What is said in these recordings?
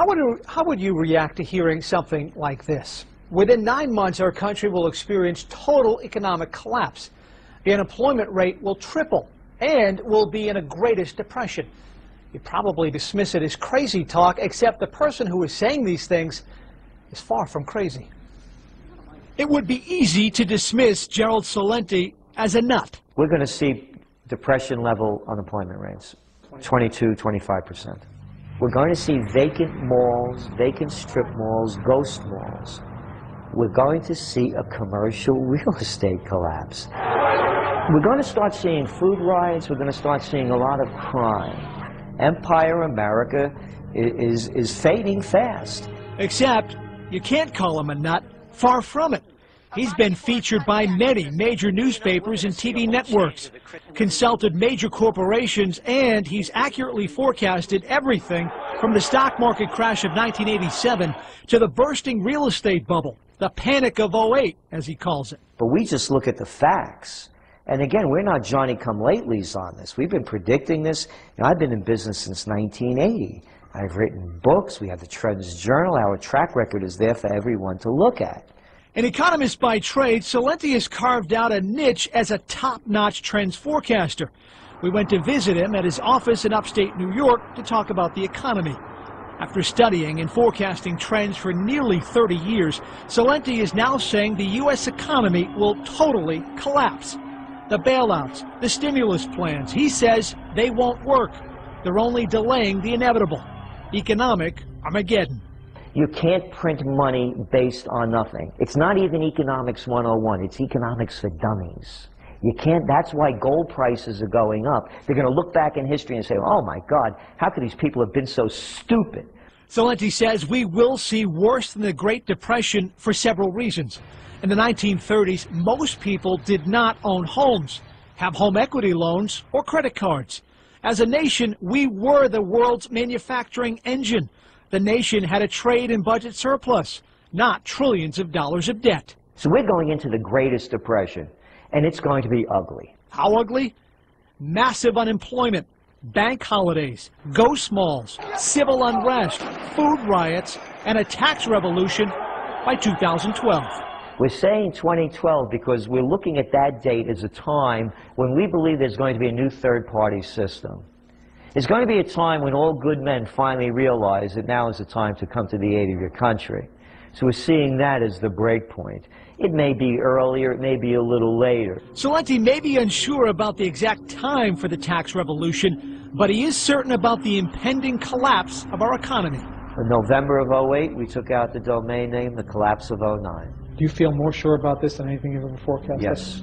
How would you react to hearing something like this? Within 9 months, our country will experience total economic collapse. The unemployment rate will triple and will be in a greatest depression. You probably dismiss it as crazy talk, except the person who is saying these things is far from crazy. It would be easy to dismiss Gerald Celente as a nut. We're going to see depression-level unemployment rates, 22, 25%. We're going to see vacant malls, vacant strip malls, ghost malls. We're going to see a commercial real estate collapse. We're going to start seeing food riots. We're going to start seeing a lot of crime. Empire America is fading fast. Except you can't call him a nut. Far from it. He's been featured by many major newspapers and TV networks, consulted major corporations, and he's accurately forecasted everything from the stock market crash of 1987 to the bursting real estate bubble, the panic of '08, as he calls it. But we just look at the facts. And again, we're not Johnny-come-latelys on this. We've been predicting this. You know, I've been in business since 1980. I've written books. We have the Trends Journal. Our track record is there for everyone to look at. An economist by trade, Celente has carved out a niche as a top-notch trends forecaster. We went to visit him at his office in upstate New York to talk about the economy. After studying and forecasting trends for nearly 30 years, Celente is now saying the U.S. economy will totally collapse. The bailouts, the stimulus plans, he says they won't work. They're only delaying the inevitable. Economic Armageddon. You can't print money based on nothing. It's not even economics 101. It's economics for dummies. You can't, that's why gold prices are going up. They're going to look back in history and say, oh my God, how could these people have been so stupid? Celente says we will see worse than the Great Depression for several reasons. In the 1930s, most people did not own homes, have home equity loans, or credit cards. As a nation, we were the world's manufacturing engine. The nation had a trade and budget surplus, not trillions of dollars of debt. So we're going into the greatest depression, and it's going to be ugly. How ugly? Massive unemployment, bank holidays, ghost malls, civil unrest, food riots, and a tax revolution by 2012. We're saying 2012 because we're looking at that date as a time when we believe there's going to be a new third-party system. It's going to be a time when all good men finally realize that now is the time to come to the aid of your country. So we're seeing that as the break point. It may be earlier, it may be a little later. Celente may be unsure about the exact time for the tax revolution, but he is certain about the impending collapse of our economy. In November of '08, we took out the domain name, the collapse of '09. Do you feel more sure about this than anything you've ever forecasted? Yes.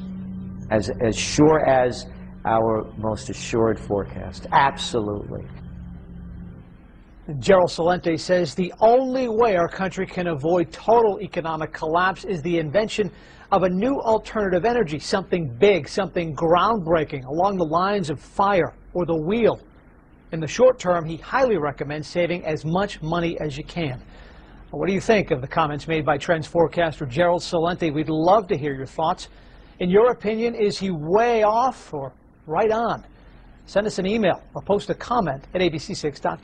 As sure as our most assured forecast. Absolutely. Gerald Celente says the only way our country can avoid total economic collapse is the invention of a new alternative energy, something big, something groundbreaking along the lines of fire or the wheel. In the short term, he highly recommends saving as much money as you can. What do you think of the comments made by trends forecaster Gerald Celente? We'd love to hear your thoughts. In your opinion, is he way off or right on? Send us an email or post a comment at abc6.com.